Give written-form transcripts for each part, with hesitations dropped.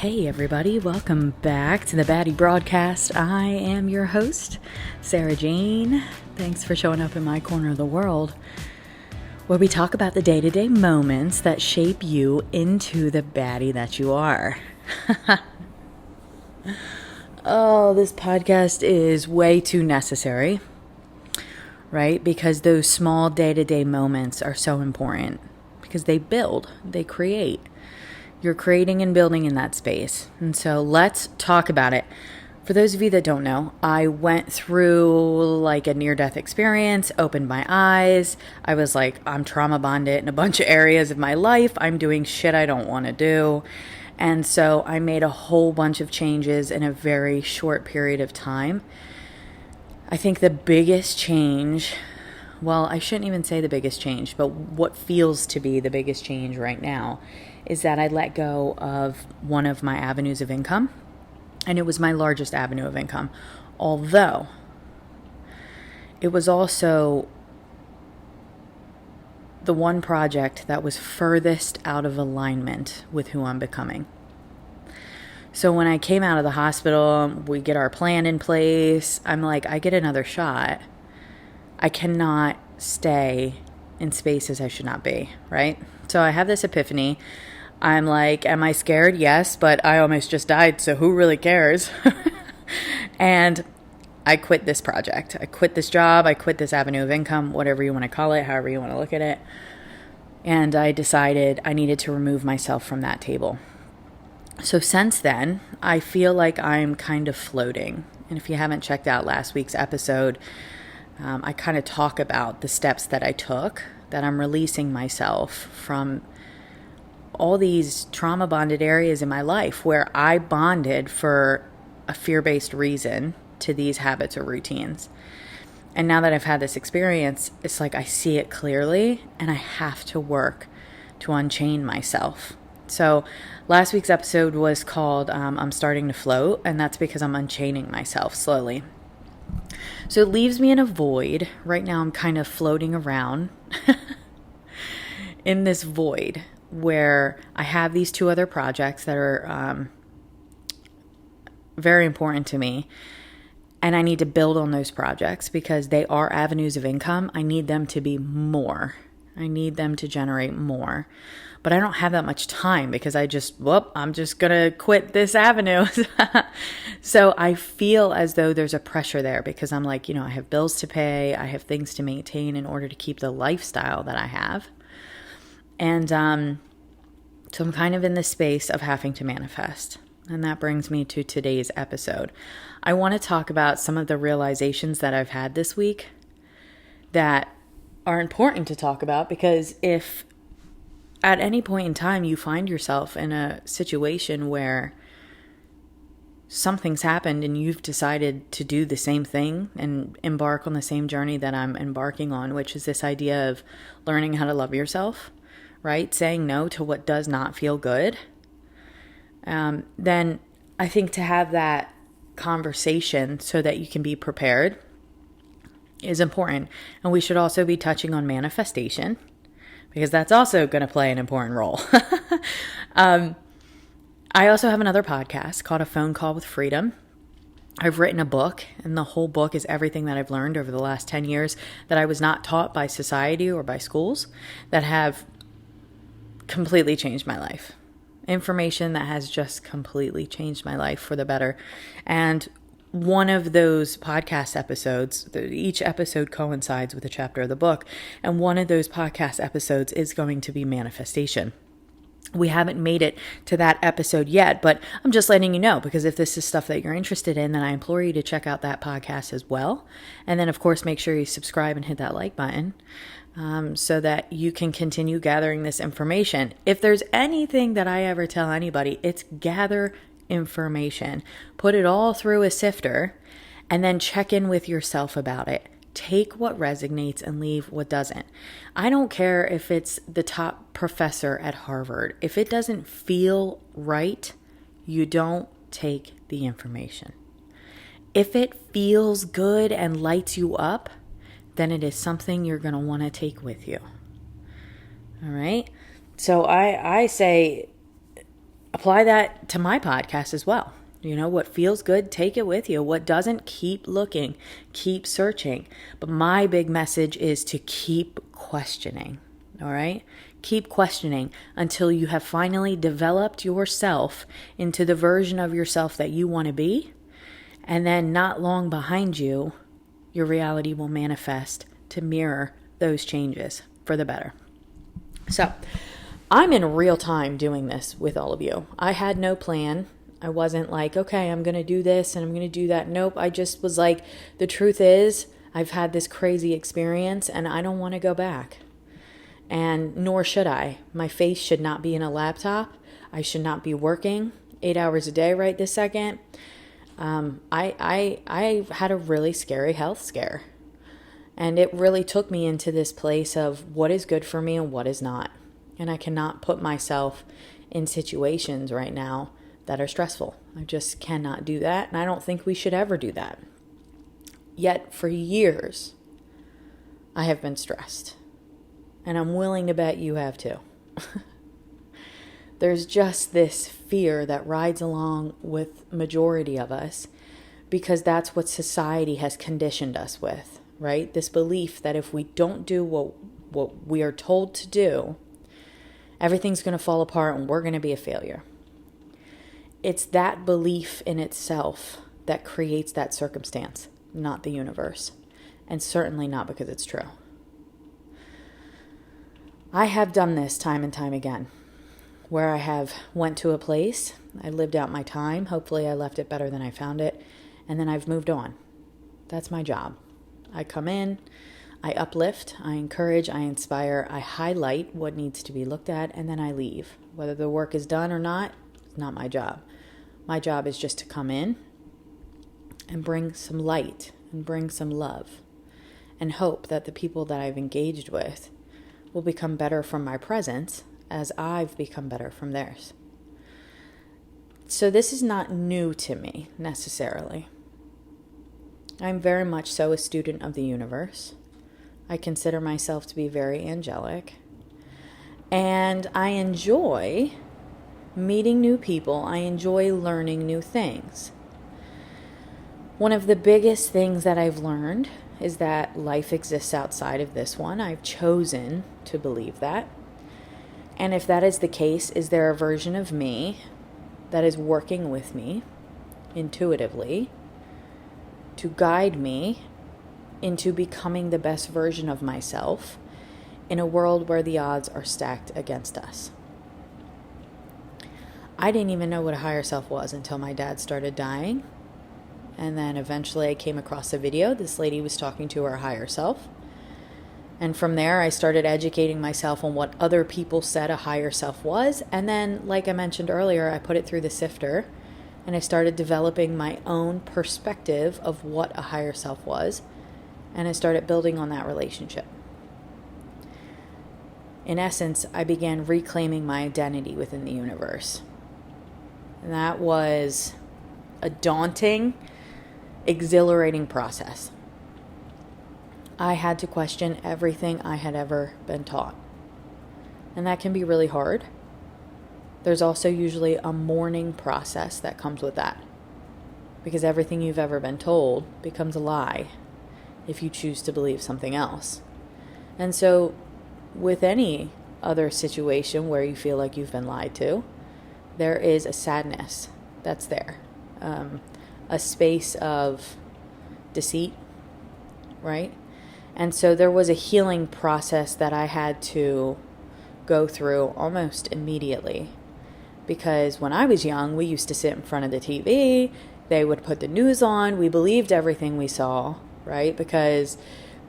Hey everybody, welcome back to the Baddie Broadcast. I am your host, Sarah Jane. Thanks for showing up in my corner of the world, where we talk about the day-to-day moments that shape you into the baddie that you are. Oh, this podcast is way too necessary, right? Because those small day-to-day moments are so important because they build, they create. You're creating and building in that space. And so let's talk about it. For those of you that don't know, I went through like a near-death experience, opened my eyes. I was like, I'm trauma bonded in a bunch of areas of my life. I'm doing shit I don't want to do. And so I made a whole bunch of changes in a very short period of time. I think the biggest change, well, I shouldn't even say the biggest change, but what feels to be the biggest change right now is that I let go of one of my avenues of income, and it was my largest avenue of income, although it was also the one project that was furthest out of alignment with who I'm becoming. So when I came out of the hospital, we get our plan in place. I'm like, I get another shot. I cannot stay in spaces I should not be, right? So I have this epiphany. I'm like, am I scared? Yes, but I almost just died, so who really cares? And I quit this project. I quit this job. I quit this avenue of income, whatever you want to call it, however you want to look at it. And I decided I needed to remove myself from that table. So since then, I feel like I'm kind of floating. And if you haven't checked out last week's episode, I kind of talk about the steps that I took, that I'm releasing myself from all these trauma bonded areas in my life where I bonded for a fear-based reason to these habits or routines. And now that I've had this experience, it's like I see it clearly and I have to work to unchain myself. So last week's episode was called I'm Starting to Float, and that's because I'm unchaining myself slowly. So it leaves me in a void. Right now I'm kind of floating around in this void where I have these two other projects that are very important to me. And I need to build on those projects because they are avenues of income. I need them to be more. I need them to generate more. But I don't have that much time because I'm just going to quit this avenue. So I feel as though there's a pressure there because I'm like, I have bills to pay. I have things to maintain in order to keep the lifestyle that I have. And so I'm kind of in this space of having to manifest. And that brings me to today's episode. I want to talk about some of the realizations that I've had this week that are important to talk about, because if at any point in time you find yourself in a situation where something's happened and you've decided to do the same thing and embark on the same journey that I'm embarking on, which is this idea of learning how to love yourself, right? Saying no to what does not feel good. Then I think to have that conversation so that you can be prepared is important. And we should also be touching on manifestation because that's also going to play an important role. I also have another podcast called A Phone Call with Freedom. I've written a book, and the whole book is everything that I've learned over the last 10 years that I was not taught by society or by schools that have completely changed my life. Information that has just completely changed my life for the better. And one of those podcast episodes, each episode coincides with a chapter of the book, and one of those podcast episodes is going to be manifestation. We haven't made it to that episode yet, but I'm just letting you know, because if this is stuff that you're interested in, then I implore you to check out that podcast as well. And then, of course, make sure you subscribe and hit that like button so that you can continue gathering this information. If there's anything that I ever tell anybody, it's gather information. Put it all through a sifter and then check in with yourself about it. Take what resonates and leave what doesn't. I don't care if it's the top professor at Harvard. If it doesn't feel right, you don't take the information. If it feels good and lights you up, then it is something you're going to want to take with you. All right? So I say apply that to my podcast as well. What feels good, take it with you. What doesn't, keep looking, keep searching. But my big message is to keep questioning, all right? Keep questioning until you have finally developed yourself into the version of yourself that you want to be. And then not long behind you, your reality will manifest to mirror those changes for the better. So I'm in real time doing this with all of you. I had no plan. I wasn't like, okay, I'm going to do this and I'm going to do that. Nope. I just was like, the truth is, I've had this crazy experience and I don't want to go back. And nor should I. My face should not be in a laptop. I should not be working 8 hours a day right this second. I had a really scary health scare. And it really took me into this place of what is good for me and what is not. And I cannot put myself in situations right now that are stressful. I just cannot do that. And I don't think we should ever do that. Yet for years, I have been stressed. And I'm willing to bet you have too. There's just this fear that rides along with majority of us because that's what society has conditioned us with, right? This belief that if we don't do what we are told to do, everything's going to fall apart and we're going to be a failure. It's that belief in itself that creates that circumstance, not the universe, and certainly not because it's true. I have done this time and time again, where I have went to a place, I lived out my time, hopefully I left it better than I found it, and then I've moved on. That's my job. I come in, I uplift, I encourage, I inspire, I highlight what needs to be looked at, and then I leave. Whether the work is done or not, it's not my job. My job is just to come in and bring some light and bring some love and hope that the people that I've engaged with will become better from my presence as I've become better from theirs. So this is not new to me necessarily. I'm very much so a student of the universe. I consider myself to be very angelic. And I enjoy meeting new people. I enjoy learning new things. One of the biggest things that I've learned is that life exists outside of this one. I've chosen to believe that. And if that is the case, is there a version of me that is working with me intuitively to guide me into becoming the best version of myself in a world where the odds are stacked against us? I didn't even know what a higher self was until my dad started dying. And then eventually I came across a video. This lady was talking to her higher self. And from there, I started educating myself on what other people said a higher self was. And then, like I mentioned earlier, I put it through the sifter. And I started developing my own perspective of what a higher self was. And I started building on that relationship. In essence, I began reclaiming my identity within the universe. And that was a daunting, exhilarating process. I had to question everything I had ever been taught. And that can be really hard. There's also usually a mourning process that comes with that. Because everything you've ever been told becomes a lie if you choose to believe something else. And so, with any other situation where you feel like you've been lied to, there is a sadness that's there. A space of deceit, right? And so there was a healing process that I had to go through almost immediately. Because when I was young, we used to sit in front of the TV, they would put the news on, we believed everything we saw, right? Because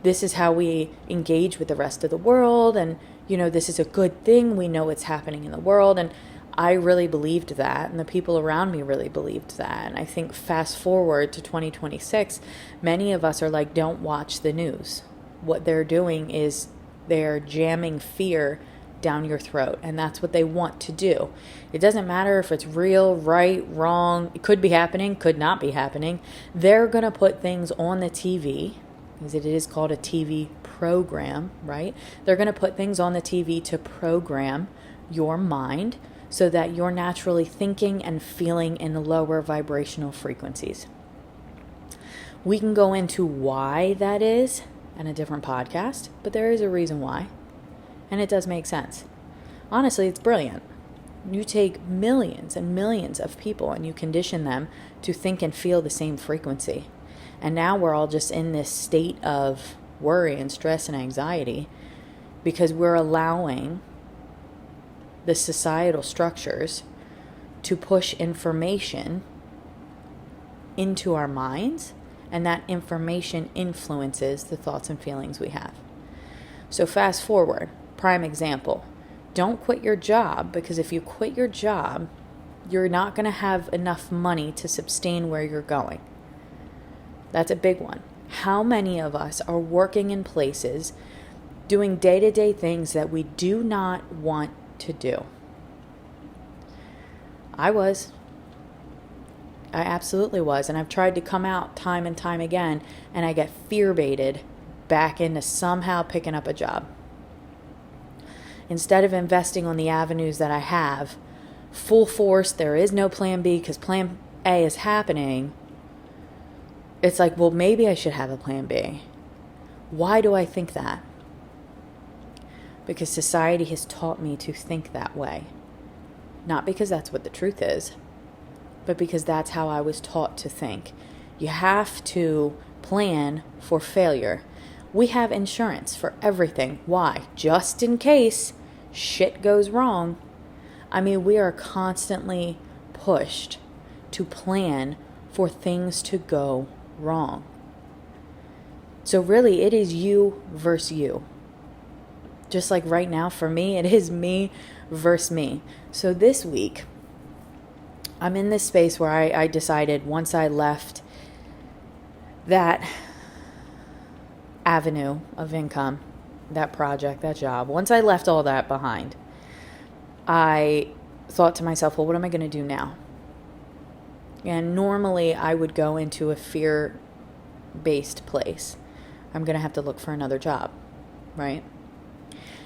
this is how we engage with the rest of the world, and, this is a good thing, we know what's happening in the world, and I really believed that, and the people around me really believed that. And I think fast forward to 2026, many of us are like, don't watch the news. What they're doing is they're jamming fear down your throat, and that's what they want to do. It doesn't matter if it's real, right, wrong, it could be happening, could not be happening. They're going to put things on the TV, because it is called a TV program, right? They're going to put things on the TV to program your mind so that you're naturally thinking and feeling in lower vibrational frequencies. We can go into why that is in a different podcast, but there is a reason why, and it does make sense. Honestly, it's brilliant. You take millions and millions of people and you condition them to think and feel the same frequency. And now we're all just in this state of worry and stress and anxiety because we're allowing the societal structures to push information into our minds, and that information influences the thoughts and feelings we have. So fast forward, prime example. Don't quit your job, because if you quit your job, you're not going to have enough money to sustain where you're going. That's a big one. How many of us are working in places doing day-to-day things that we do not want to do? I absolutely was. And I've tried to come out time and time again, and I get fear-baited back into somehow picking up a job. Instead of investing on the avenues that I have, full force, there is no plan B because plan A is happening. It's like, well, maybe I should have a plan B. Why do I think that? Because society has taught me to think that way. Not because that's what the truth is, but because that's how I was taught to think. You have to plan for failure. We have insurance for everything. Why? Just in case shit goes wrong. I mean, we are constantly pushed to plan for things to go wrong. So really, it is you versus you. Just like right now, for me, it is me versus me. So this week, I'm in this space where I decided once I left that avenue of income, that project, that job, once I left all that behind, I thought to myself, well, what am I going to do now? And normally I would go into a fear-based place. I'm going to have to look for another job, right?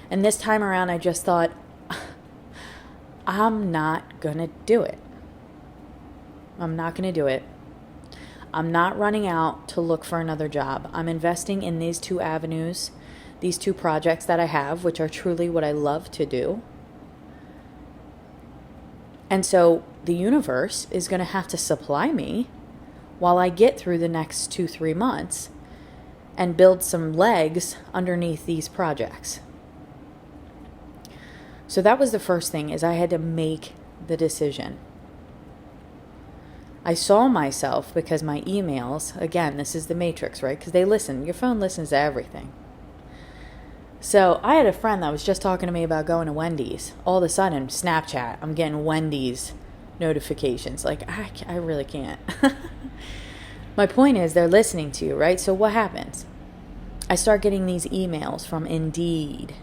And this time around, I just thought, I'm not going to do it. I'm not going to do it. I'm not running out to look for another job. I'm investing in these two avenues, these two projects that I have, which are truly what I love to do. And so the universe is going to have to supply me while I get through the next 2-3 months and build some legs underneath these projects. So that was the first thing, is I had to make the decision. I saw myself, because my emails, again, this is the matrix, right? Because they listen. Your phone listens to everything. So I had a friend that was just talking to me about going to Wendy's. All of a sudden, Snapchat, I'm getting Wendy's notifications. Like, I really can't. My point is, they're listening to you, right? So what happens? I start getting these emails from Indeed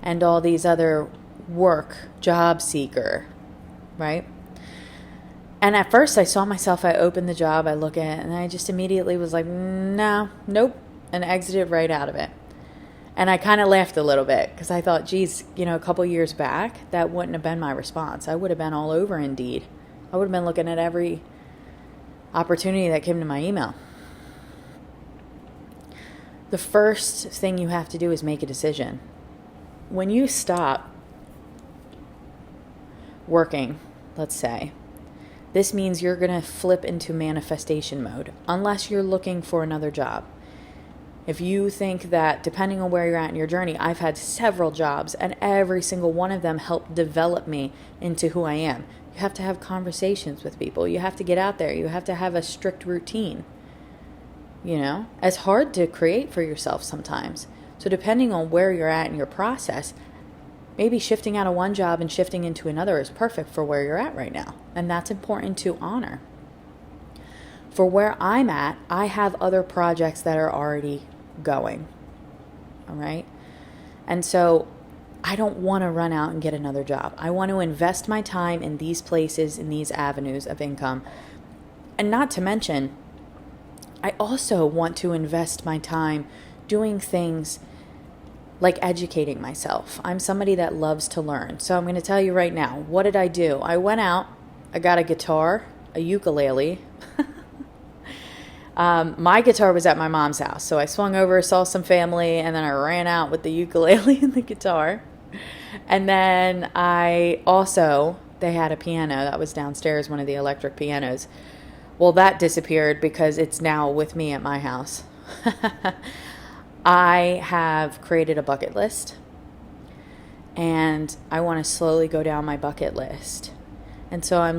and all these other work, job seeker, right? And at first I saw myself, I opened the job, I look at it, and I just immediately was like, nope, and exited right out of it. And I kind of laughed a little bit because I thought, geez, a couple years back, that wouldn't have been my response. I would have been all over Indeed. I would have been looking at every opportunity that came to my email. The first thing you have to do is make a decision. When you stop working, let's say, this means you're going to flip into manifestation mode, unless you're looking for another job. If you think that, depending on where you're at in your journey, I've had several jobs, and every single one of them helped develop me into who I am. You have to have conversations with people. You have to get out there. You have to have a strict routine. It's hard to create for yourself sometimes. So depending on where you're at in your process, maybe shifting out of one job and shifting into another is perfect for where you're at right now. And that's important to honor. For where I'm at, I have other projects that are already going. All right? And so I don't want to run out and get another job. I want to invest my time in these places, in these avenues of income. And not to mention, I also want to invest my time doing things like educating myself. I'm somebody that loves to learn. So I'm going to tell you right now, what did I do? I went out, I got a guitar, a ukulele. My guitar was at my mom's house. So I swung over, saw some family, and then I ran out with the ukulele and the guitar. And then they had a piano that was downstairs, one of the electric pianos. Well, that disappeared because it's now with me at my house. I have created a bucket list, and I want to slowly go down my bucket list. And so I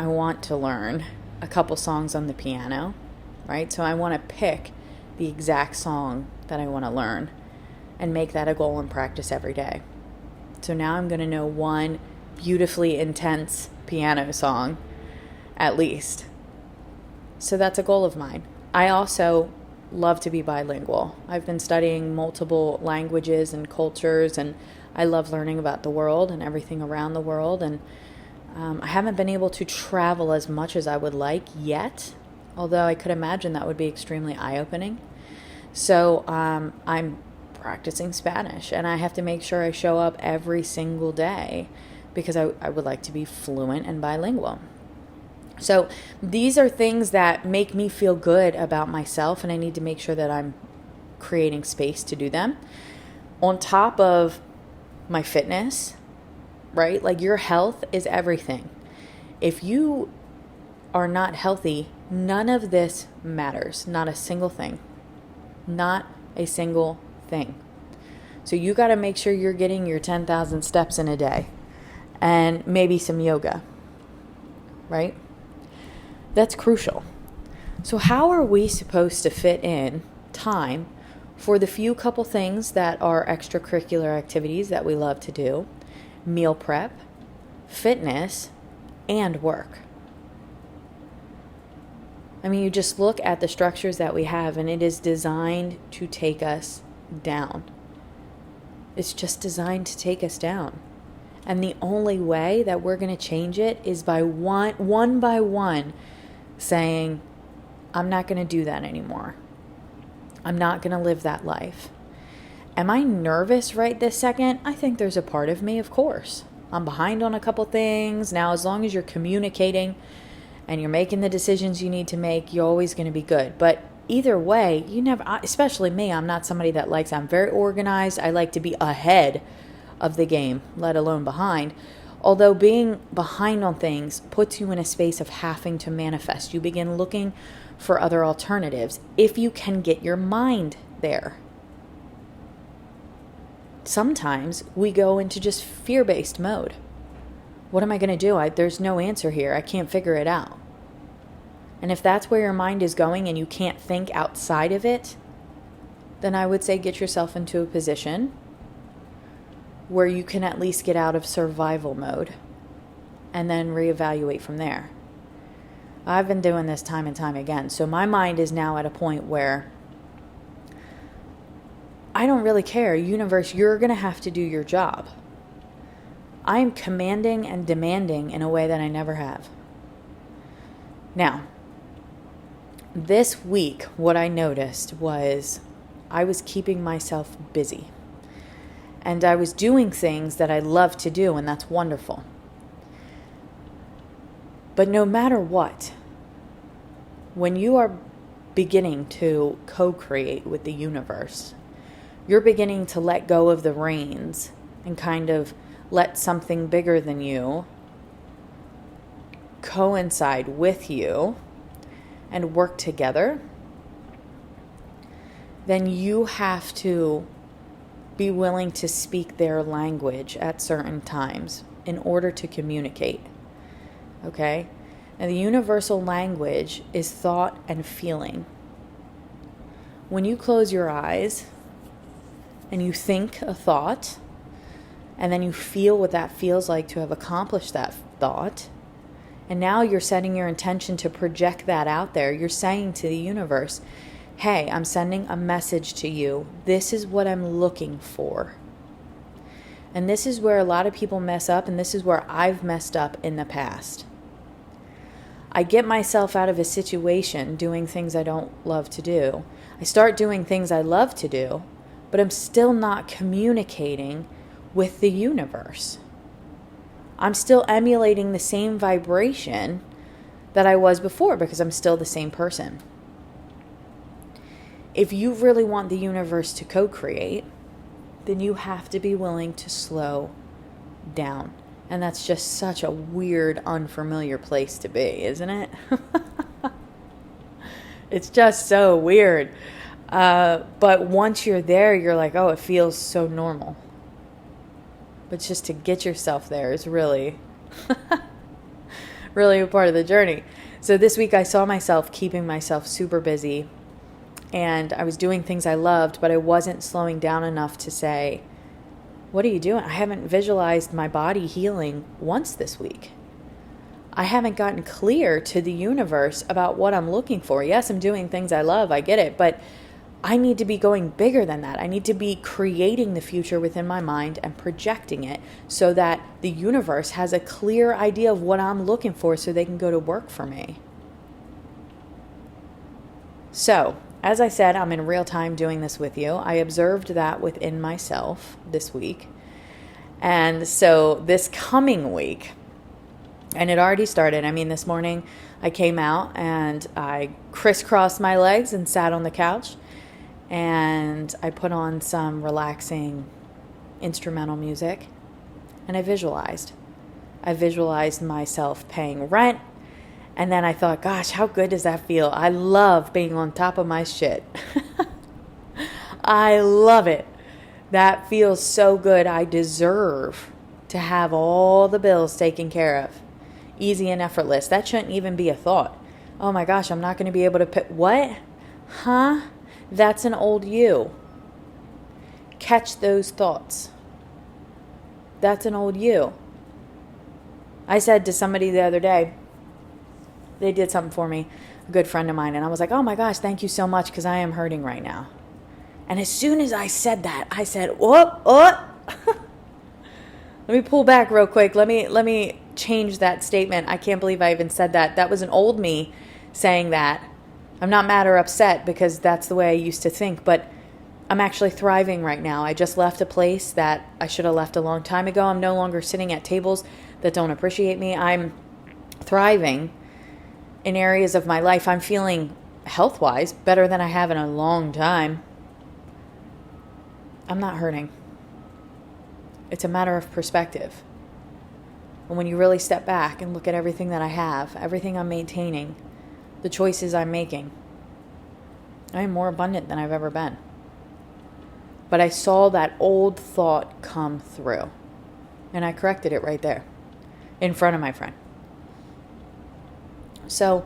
want to learn a couple songs on the piano, right? So I want to pick the exact song that I want to learn and make that a goal and practice every day. So now I'm going to know one beautifully intense piano song at least. So that's a goal of mine. I also love to be bilingual. I've been studying multiple languages and cultures, and I love learning about the world and everything around the world. And I haven't been able to travel as much as I would like yet, although I could imagine that would be extremely eye-opening. So I'm practicing Spanish, and I have to make sure I show up every single day because I would like to be fluent and bilingual. So these are things that make me feel good about myself, and I need to make sure that I'm creating space to do them. On top of my fitness, right? Like, your health is everything. If you are not healthy, none of this matters. Not a single thing. Not a single thing. So you got to make sure you're getting your 10,000 steps in a day and maybe some yoga, right? That's crucial. So how are we supposed to fit in time for the few couple things that are extracurricular activities that we love to do? Meal prep, fitness, and work. I mean, you just look at the structures that we have, and it is designed to take us down. It's just designed to take us down. And the only way that we're going to change it is by one by one, saying, I'm not going to do that anymore. I'm not going to live that life. Am I nervous right this second? I think there's a part of me, of course. I'm behind on a couple things. Now, as long as you're communicating and you're making the decisions you need to make, you're always going to be good. But either way, especially me, I'm not somebody I'm very organized. I like to be ahead of the game, let alone behind. Although being behind on things puts you in a space of having to manifest. You begin looking for other alternatives if you can get your mind there. Sometimes we go into just fear-based mode. What am I going to do? There's no answer here. I can't figure it out. And if that's where your mind is going and you can't think outside of it, then I would say get yourself into a position where you can at least get out of survival mode and then reevaluate from there. I've been doing this time and time again. So my mind is now at a point where I don't really care. Universe, you're going to have to do your job. I am commanding and demanding in a way that I never have. Now, this week, what I noticed was I was keeping myself busy. And I was doing things that I love to do, and that's wonderful. But no matter what, when you are beginning to co-create with the universe, you're beginning to let go of the reins and kind of let something bigger than you coincide with you and work together, then you have to be willing to speak their language at certain times in order to communicate. Okay? And the universal language is thought and feeling. When you close your eyes and you think a thought, and then you feel what that feels like to have accomplished that thought, and now you're setting your intention to project that out there, you're saying to the universe, hey, I'm sending a message to you. This is what I'm looking for. And this is where a lot of people mess up, and this is where I've messed up in the past. I get myself out of a situation doing things I don't love to do. I start doing things I love to do, but I'm still not communicating with the universe. I'm still emulating the same vibration that I was before because I'm still the same person. If you really want the universe to co-create, then you have to be willing to slow down. And that's just such a weird, unfamiliar place to be, isn't it? It's just so weird. But once you're there, you're like, oh, it feels so normal. But just to get yourself there is really, really a part of the journey. So this week I saw myself keeping myself super busy. And I was doing things I loved, but I wasn't slowing down enough to say, what are you doing? I haven't visualized my body healing once this week. I haven't gotten clear to the universe about what I'm looking for. Yes, I'm doing things I love. I get it. But I need to be going bigger than that. I need to be creating the future within my mind and projecting it so that the universe has a clear idea of what I'm looking for so they can go to work for me. So, as I said, I'm in real time doing this with you. I observed that within myself this week. And so this coming week, and it already started. I mean, this morning I came out and I crisscrossed my legs and sat on the couch. And I put on some relaxing instrumental music. And I visualized. I visualized myself paying rent. And then I thought, gosh, how good does that feel? I love being on top of my shit. I love it. That feels so good. I deserve to have all the bills taken care of. Easy and effortless. That shouldn't even be a thought. Oh my gosh, I'm not going to be able to pay. What? Huh? That's an old you. Catch those thoughts. That's an old you. I said to somebody the other day, they did something for me, a good friend of mine, and I was like, oh my gosh, thank you so much because I am hurting right now. And as soon as I said that, I said, whoop. Let me pull back real quick. Let me change that statement. I can't believe I even said that. That was an old me saying that. I'm not mad or upset because that's the way I used to think, but I'm actually thriving right now. I just left a place that I should have left a long time ago. I'm no longer sitting at tables that don't appreciate me. I'm thriving in areas of my life. I'm feeling health-wise better than I have in a long time. I'm not hurting. It's a matter of perspective. And when you really step back and look at everything that I have, everything I'm maintaining, the choices I'm making, I am more abundant than I've ever been. But I saw that old thought come through. And I corrected it right there in front of my friend. So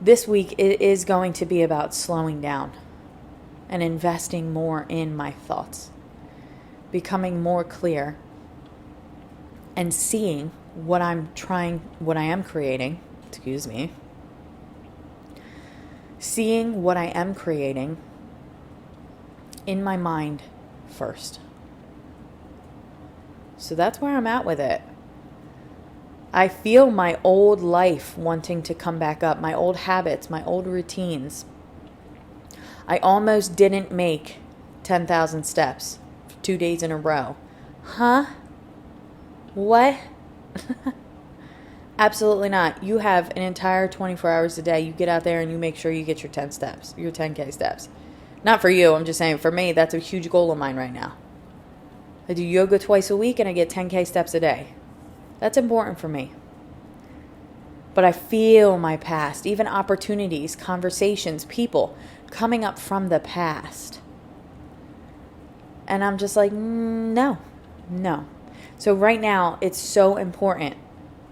this week it is going to be about slowing down and investing more in my thoughts, becoming more clear and seeing what I am creating, seeing what I am creating in my mind first. So that's where I'm at with it. I feel my old life wanting to come back up, my old habits, my old routines. I almost didn't make 10,000 steps 2 days in a row. Huh? What? Absolutely not. You have an entire 24 hours a day. You get out there and you make sure you get your 10 steps, your 10K steps. Not for you. I'm just saying for me, that's a huge goal of mine right now. I do yoga twice a week and I get 10K steps a day. That's important for me. But I feel my past, even opportunities, conversations, people coming up from the past. And I'm just like, no. So right now, it's so important.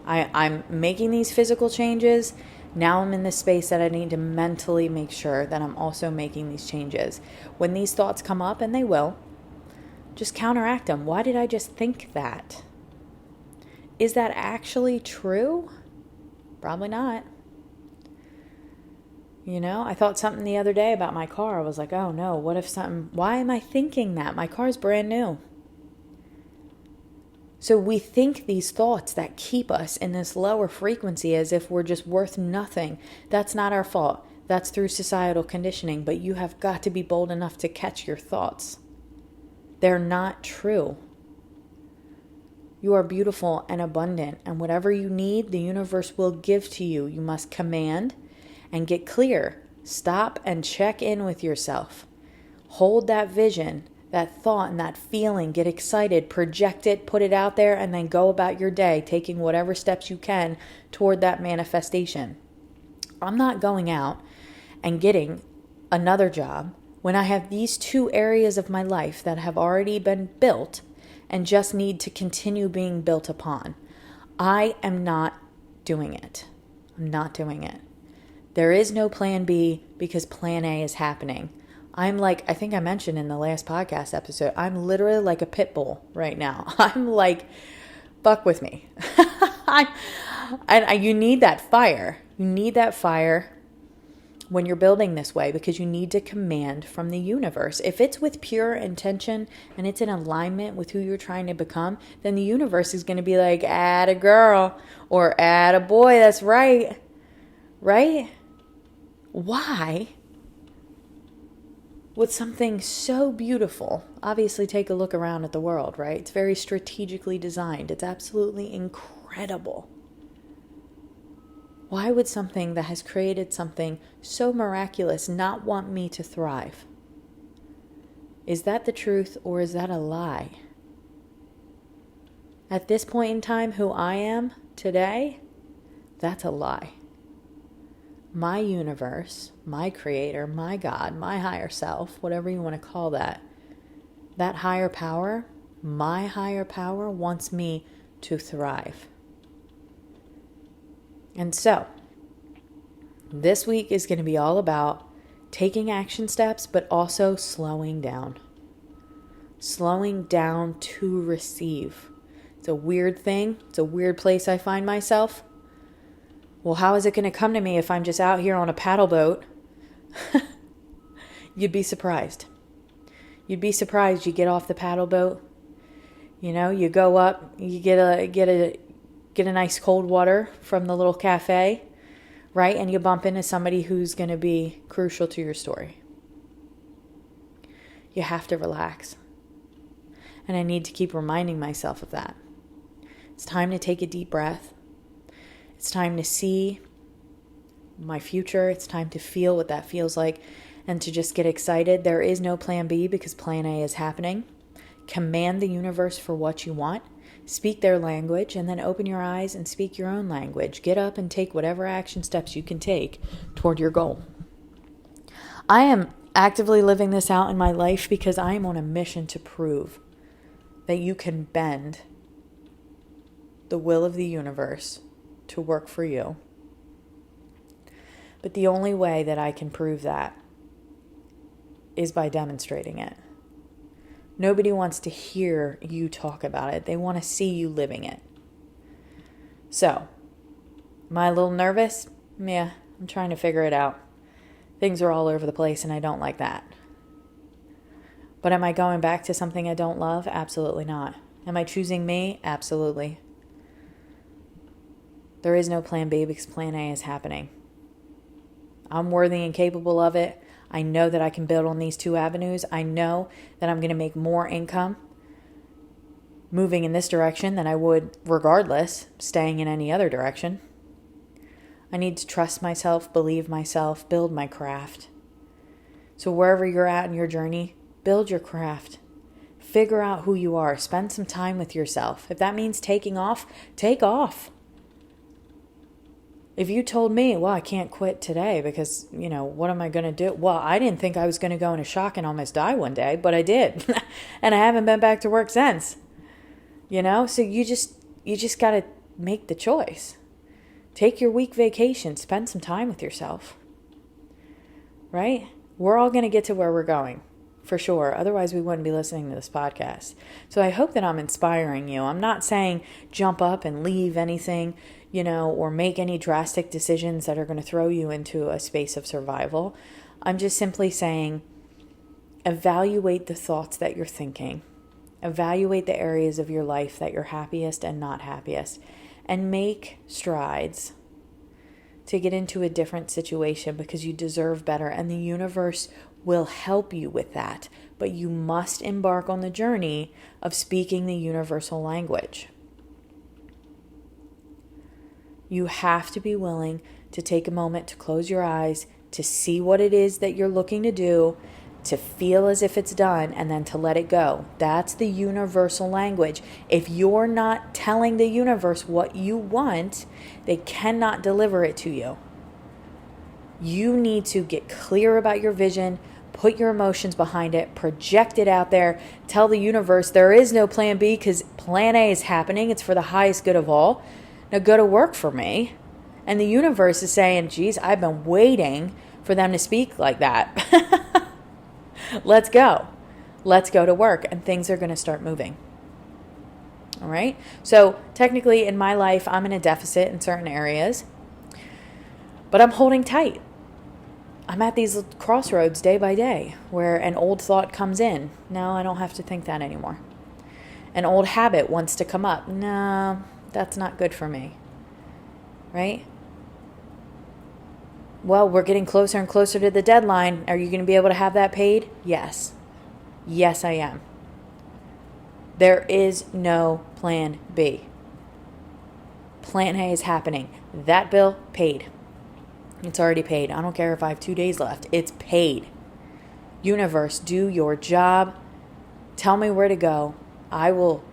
I'm making these physical changes. Now I'm in this space that I need to mentally make sure that I'm also making these changes. When these thoughts come up, and they will, just counteract them. Why did I just think that? Is that actually true? Probably not. You know, I thought something the other day about my car. I was like, oh no, why am I thinking that? My car's brand new. So we think these thoughts that keep us in this lower frequency as if we're just worth nothing. That's not our fault. That's through societal conditioning, but you have got to be bold enough to catch your thoughts. They're not true. You are beautiful and abundant, and whatever you need, the universe will give to you. You must command and get clear. Stop and check in with yourself. Hold that vision, that thought, and that feeling. Get excited, project it, put it out there, and then go about your day, taking whatever steps you can toward that manifestation. I'm not going out and getting another job when I have these two areas of my life that have already been built and just need to continue being built upon. I am not doing it. I'm not doing it. There is no plan B because plan A is happening. I'm like, I think I mentioned in the last podcast episode, I'm literally like a pit bull right now. I'm like, buck with me. You need that fire. You need that fire when you're building this way because you need to command from the universe. If it's with pure intention and it's in alignment with who you're trying to become, then the universe is going to be like, atta girl or atta boy, that's right. Right? Why would something so beautiful, obviously take a look around at the world, right? It's very strategically designed. It's absolutely incredible. Why would something that has created something so miraculous not want me to thrive? Is that the truth or is that a lie? At this point in time, who I am today, that's a lie. My universe, my creator, my God, my higher self, whatever you want to call that, that higher power, my higher power wants me to thrive. And so, this week is going to be all about taking action steps, but also slowing down. Slowing down to receive. It's a weird thing. It's a weird place I find myself. Well, how is it going to come to me if I'm just out here on a paddle boat? You'd be surprised. You'd be surprised. You get off the paddle boat. You know, you go up, you get a nice cold water from the little cafe, right? And you bump into somebody who's going to be crucial to your story. You have to relax. And I need to keep reminding myself of that. It's time to take a deep breath. It's time to see my future. It's time to feel what that feels like and to just get excited. There is no plan B because plan A is happening. Command the universe for what you want. Speak their language and then open your eyes and speak your own language. Get up and take whatever action steps you can take toward your goal. I am actively living this out in my life because I am on a mission to prove that you can bend the will of the universe to work for you. But the only way that I can prove that is by demonstrating it. Nobody wants to hear you talk about it. They want to see you living it. So, am I a little nervous? Yeah, I'm trying to figure it out. Things are all over the place and I don't like that. But am I going back to something I don't love? Absolutely not. Am I choosing me? Absolutely. There is no plan B because plan A is happening. I'm worthy and capable of it. I know that I can build on these two avenues. I know that I'm going to make more income moving in this direction than I would regardless, staying in any other direction. I need to trust myself, believe myself, build my craft. So wherever you're at in your journey, build your craft. Figure out who you are. Spend some time with yourself. If that means taking off, take off. If you told me, well, I can't quit today because, what am I going to do? Well, I didn't think I was going to go into shock and almost die one day, but I did. And I haven't been back to work since. So you just got to make the choice. Take your week vacation. Spend some time with yourself. Right? We're all going to get to where we're going. For sure. Otherwise, we wouldn't be listening to this podcast. So I hope that I'm inspiring you. I'm not saying jump up and leave anything, or make any drastic decisions that are going to throw you into a space of survival. I'm just simply saying, evaluate the thoughts that you're thinking. Evaluate the areas of your life that you're happiest and not happiest, and make strides to get into a different situation, because you deserve better, and the universe will help you with that. But you must embark on the journey of speaking the universal language. You have to be willing to take a moment to close your eyes, to see what it is that you're looking to do, to feel as if it's done, and then to let it go. That's the universal language. If you're not telling the universe what you want, they cannot deliver it to you. You need to get clear about your vision, put your emotions behind it, project it out there, tell the universe there is no plan B because plan A is happening. It's for the highest good of all. Now go to work for me. And the universe is saying, geez, I've been waiting for them to speak like that. Let's go. Let's go to work, and things are going to start moving. All right. So technically in my life, I'm in a deficit in certain areas, but I'm holding tight. I'm at these crossroads day by day where an old thought comes in. No, I don't have to think that anymore. An old habit wants to come up. No, that's not good for me. Right? Well, we're getting closer and closer to the deadline. Are you going to be able to have that paid? Yes. Yes, I am. There is no plan B. Plan A is happening. That bill, paid. It's already paid. I don't care if I have 2 days left. It's paid. Universe, do your job. Tell me where to go. I will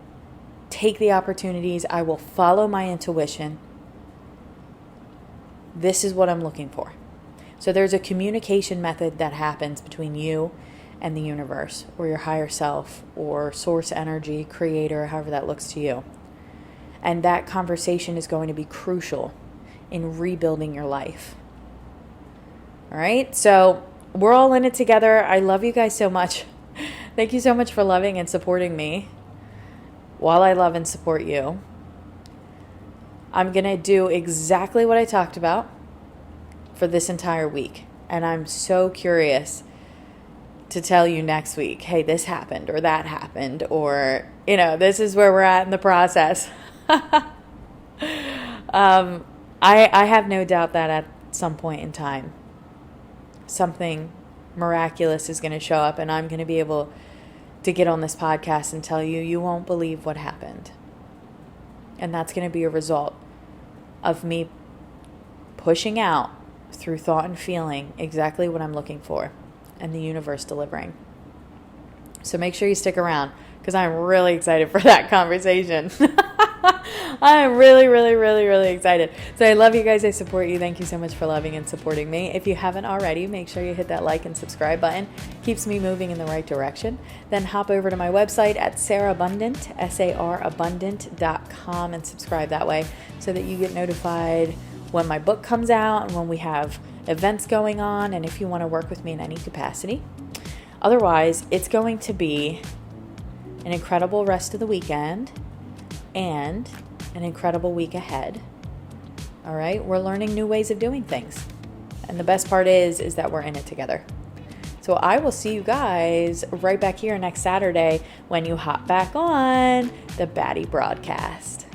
take the opportunities. I will follow my intuition. This is what I'm looking for. So there's a communication method that happens between you and the universe, or your higher self, or source energy, creator, however that looks to you. And that conversation is going to be crucial in rebuilding your life. All right? So we're all in it together. I love you guys so much. Thank you so much for loving and supporting me while I love and support you. I'm going to do exactly what I talked about for this entire week. And I'm so curious to tell you next week, hey, this happened or that happened, or, this is where we're at in the process. I have no doubt that at some point in time, something miraculous is going to show up, and I'm going to be able to get on this podcast and tell you, you won't believe what happened. And that's going to be a result of me pushing out through thought and feeling exactly what I'm looking for, and the universe delivering. So make sure you stick around, because I'm really excited for that conversation. I'm really, really, really, really excited. So I love you guys. I support you. Thank you so much for loving and supporting me. If you haven't already, make sure you hit that like and subscribe button. Keeps me moving in the right direction. Then hop over to my website at sarabundant, sarabundant.com, and subscribe that way so that you get notified when my book comes out and when we have events going on, and if you want to work with me in any capacity. Otherwise, it's going to be an incredible rest of the weekend and an incredible week ahead. All right? We're learning new ways of doing things. And the best part is that we're in it together. So I will see you guys right back here next Saturday when you hop back on the Baddie Broadcast.